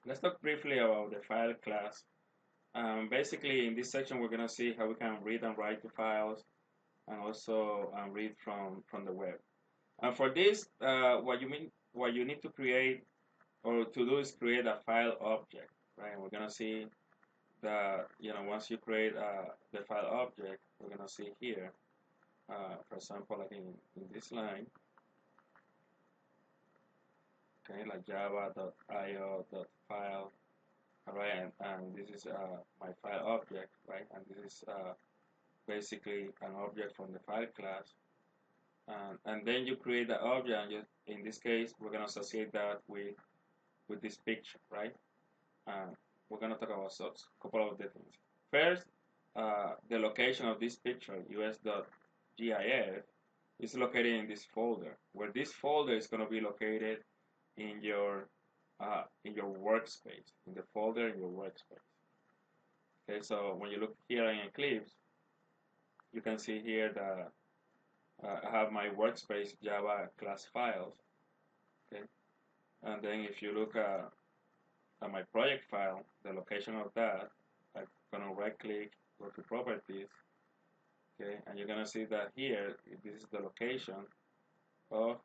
Let's talk briefly about the file class. Basically, in this section, we're going to see how we can read and write to files and also read from the web. And for this, what you need to create or to do is create a file object, right? And we're going to see that, once you create the file object, we're going to see here, for example, like in this line, okay, like java.io.file. All right, and this is my file object, right? And this is basically an object from the file class. And then you create the object, and in this case, we're going to associate that with this picture, right? And we're going to talk about a couple of the things. First, the location of this picture, us.gif, is located in this folder, where this folder is going to be located in your workspace, in the folder in your workspace. Okay, so when you look here in Eclipse, you can see here that I have my workspace Java class files. Okay, and then if you look at my project file, the location of that, I'm gonna right click, go to properties. Okay, and you're gonna see that here, this is the location of,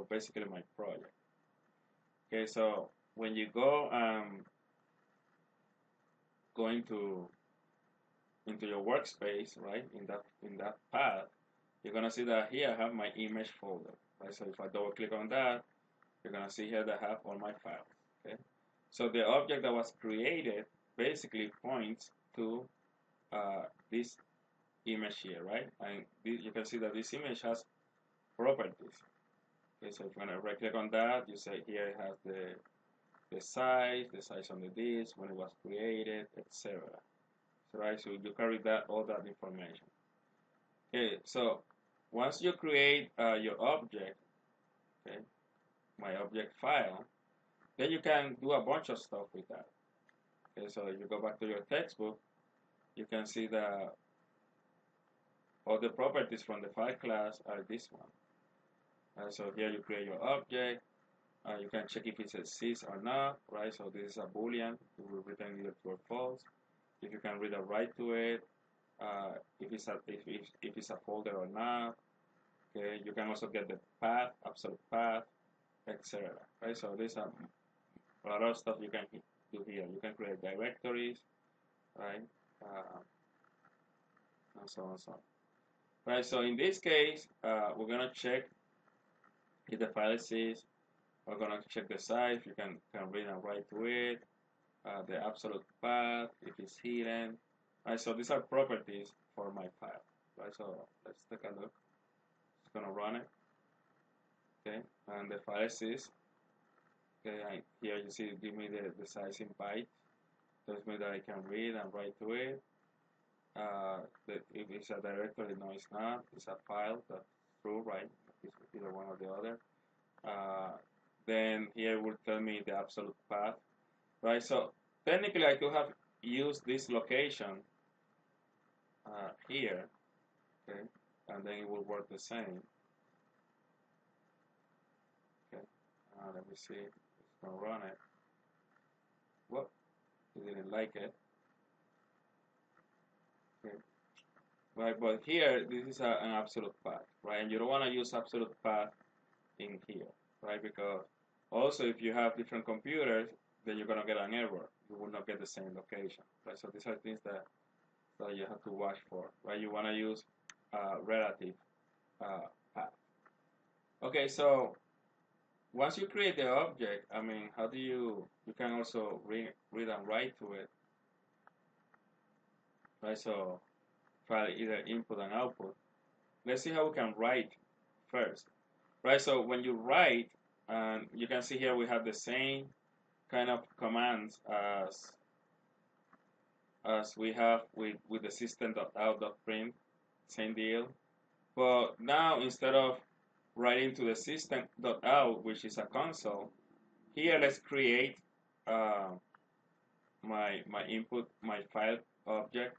basically my project. Okay, so when you go into your workspace, right, in that path, you're gonna see that here I have my image folder, right? So if I double click on that, you're gonna see here that I have all my files. Okay, so the object that was created basically points to this image here, right? And you can see that this image has properties. Okay, so if you're gonna right click on that, you say here it has the size on the disk, when it was created, etc. So, right, so you carry all that information. Okay, so once you create your object, okay, my object file, then you can do a bunch of stuff with that. Okay, so if you go back to your textbook, you can see that all the properties from the file class are this one. So here you create your object. You can check if it exists or not, right? So this is a boolean. It will return either true or false. If you can read or write to it, if it's a folder or not. Okay, you can also get the path, absolute path, etc. Right? So there's a lot of stuff you can do here. You can create directories, right? And so on and so on. Right. So in this case, we're gonna check if the file exists. We're gonna check the size. You can read and write to it. The absolute path, if it's hidden. Right. So these are properties for my file. Right. So let's take a look. It's gonna run it. Okay. And the file exists. Okay, here you see, give me the size in bytes. Tells me that I can read and write to it. If it's a directory, no, it's not. It's a file. That's true, right? It's either one or the other. Then here will tell me the absolute path, right? So technically, I could have used this location here, okay, and then it will work the same. Okay, let me see. It's gonna run it. Whoop, it didn't like it. Okay. Right, but here this is an absolute path, right? And you don't want to use absolute path in here, right? Because also if you have different computers, then you're gonna get an error. You will not get the same location, right? So these are things that you have to watch for, right? You want to use relative path. Okay, so once you create the object, I mean, how do you can also read and write to it, right? So file either input and output. Let's see how we can write first, right? So when you write, you can see here we have the same kind of commands as we have with the system.out.print, same deal. But now instead of writing to the system.out, which is a console, here let's create uh, my input, my file object,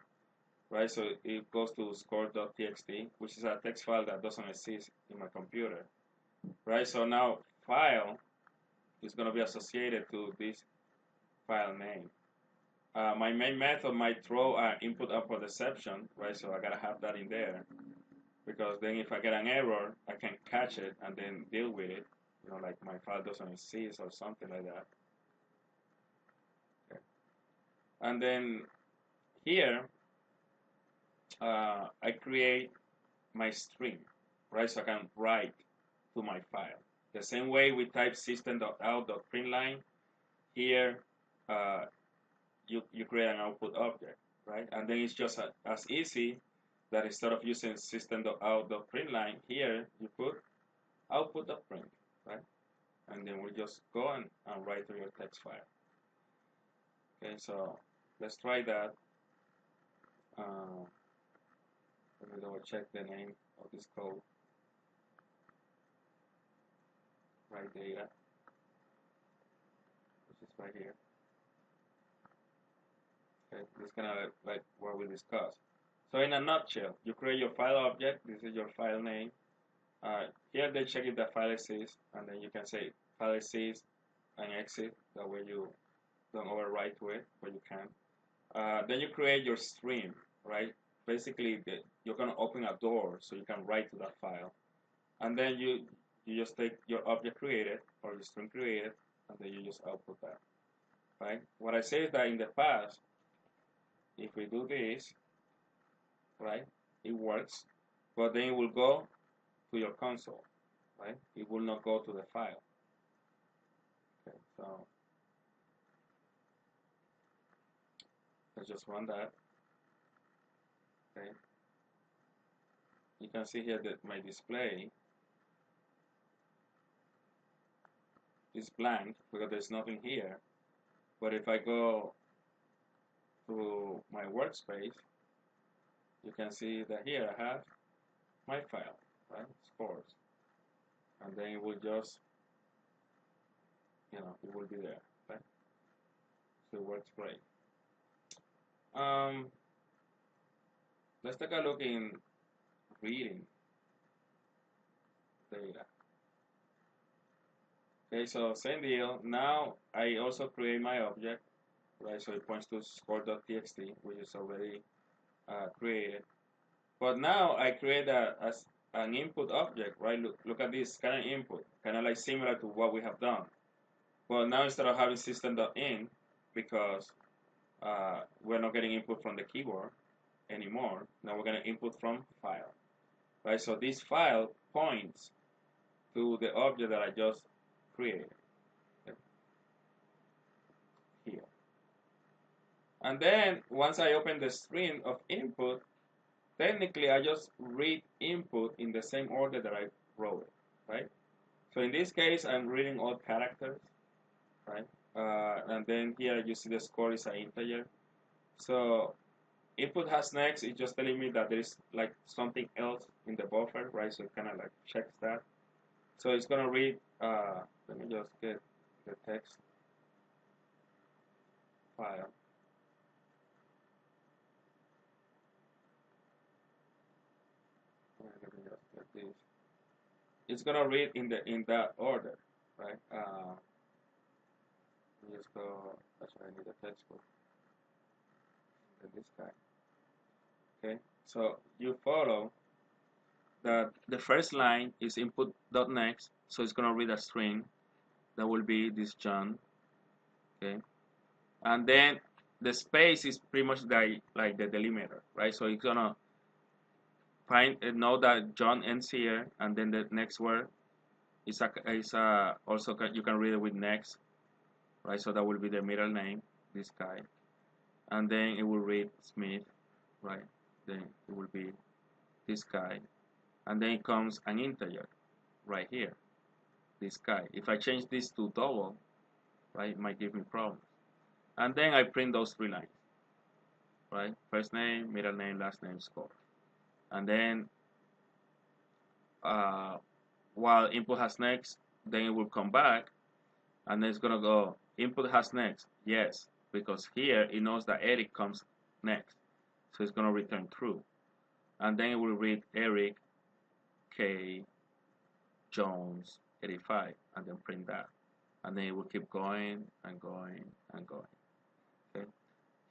right? So it goes to score.txt, which is a text file that doesn't exist in my computer, right? So now file is going to be associated to this file name. My main method might throw an input output exception, right? So I gotta have that in there because then if I get an error, I can catch it and then deal with it. Like my file doesn't exist or something like that. Okay. And then here, I create my string, right? So I can write to my file. The same way we type system.out.println, here you create an output object, right? And then it's just as easy that instead of using system.out.println, here you put output.print, right? And then we just go and write to your text file. Okay, so let's try that. Let me double check the name of this code. Write data, which is right here. Okay, this is kind of like what we discussed. So in a nutshell, you create your file object. This is your file name. Here they check if the file exists, and then you can say file exists and exit. That way you don't overwrite to it, but you can. Then you create your stream, right? Basically, you're gonna open a door so you can write to that file, and then you just take your object created or your string created, and then you just output that, right? What I say is that in the past, if we do this, right, it works, but then it will go to your console, right? It will not go to the file. Okay, so let's just run that. Okay, you can see here that my display is blank because there's nothing here. But if I go to my workspace, you can see that here I have my file, right? Scores, and then it will just, it will be there, right? So it works great. Let's take a look in reading data. Okay, so same deal. Now I also create my object, right? So it points to score.txt, which is already created. But now I create as an input object, right? Look at this kind of input, kind of like similar to what we have done. But now instead of having system.in, because we're not getting input from the keyboard anymore, now we're going to input from file, right? So this file points to the object that I just created, okay, here. And then once I open the string of input, technically I just read input in the same order that I wrote it, right? So in this case, I'm reading all characters, right? And then here you see the score is an integer. So input has next is just telling me that there is like something else in the buffer, right? So it kind of like checks that. So it's gonna read. Let me just get the text file. Let me just get this. It's gonna read in that order, right? Just go. Actually, I need a textbook. This guy. Okay. So you follow that the first line is input.next, so it's gonna read a string that will be this John. Okay. And then the space is pretty much like the delimiter, right? So it's gonna know that John ends here, and then the next word is also you can read it with next, right? So that will be the middle name, this guy, and then it will read Smith, right? Then it will be this guy, and then it comes an integer right here, this guy. If I change this to double, right, it might give me problems. And then I print those three lines, right? First name, middle name, last name, score. And then while input has next, then it will come back, and then it's gonna go input has next, yes, because here it knows that Eric comes next, so it's gonna return true, and then it will read Eric K Jones 85, and then print that, and then it will keep going and going and going.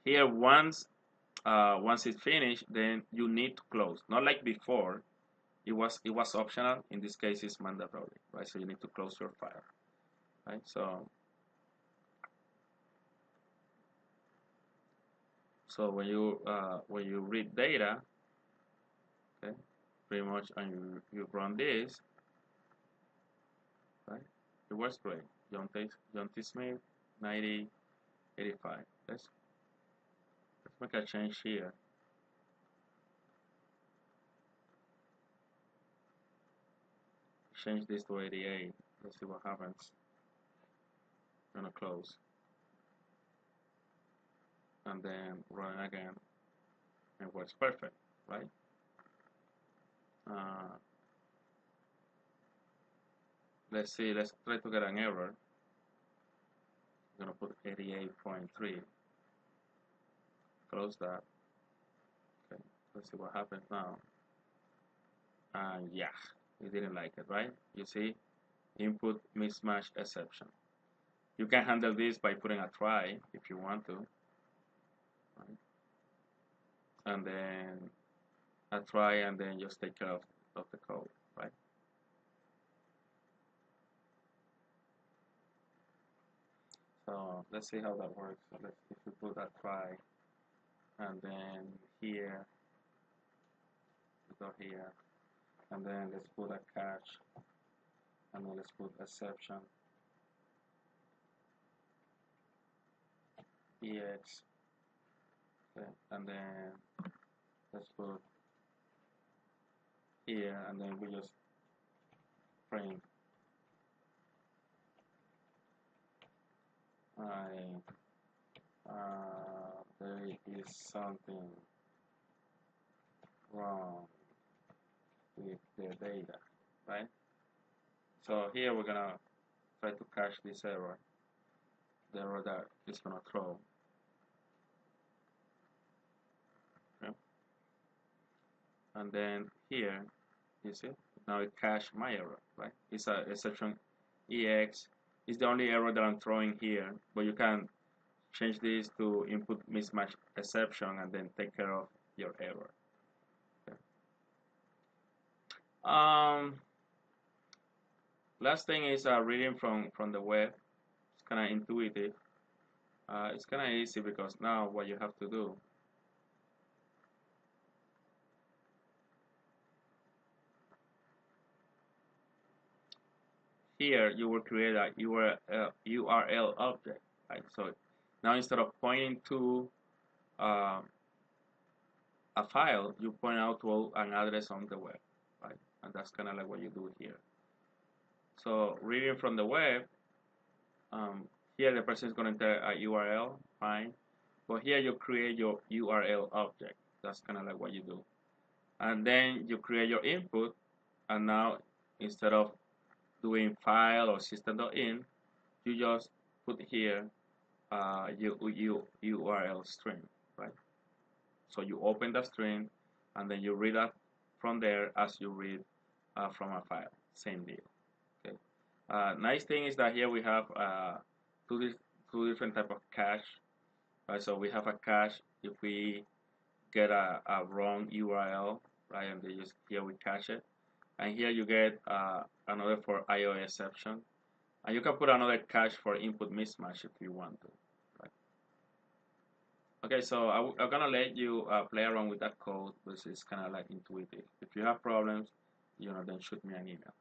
here once it's finished, then you need to close. Not like before, it was optional. In this case, it's mandatory, right? So you need to close your file, right? So when you read data, okay, pretty much, and you run this, right? It works great. John T. Smith, 9085. Let's make a change here. Change this to 88. Let's see what happens. I'm gonna close and then run again. It works perfect, right? Uh, let's see. Let's try to get an error. I'm gonna put 88.3. Close that. Okay. Let's see what happens now. Yeah, we didn't like it, right? You see, input mismatch exception. You can handle this by putting a try if you want to, right? And then a try, and then just take care of the code, right? So let's see how that works. So if we put a try, and then here, we go here, and then let's put a catch, and then let's put exception, ex, okay, and then let's put here, and then we just print there is something wrong with the data, right? So here we're gonna try to catch this error, the error that it's gonna throw. Okay? And then here, you see, now it cached my error, right? It's a exception ex. It's the only error that I'm throwing here, but you can change this to input mismatch exception and then take care of your error. Okay. Last thing is reading from the web. It's kind of intuitive. It's kind of easy because now what you have to do, here you will create a URL object, right? So now instead of pointing to uh, a file, you point out to an address on the web, right? And that's kind of like what you do here. So reading from the web, here the person is going to enter a URL, fine. But here you create your URL object. That's kind of like what you do. And then you create your input, and now instead of doing file or system.in, you just put here URL string, right? So you open the string, and then you read that from there as you read from a file. Same deal. Okay. Nice thing is that here we have two different type of cache. Right? So we have a cache if we get a wrong URL, right? And they just here we cache it, and here you get another for IO exception, and you can put another cache for input mismatch if you want to. Right? Okay, so I'm gonna let you play around with that code, which is kind of like intuitive. If you have problems, then shoot me an email.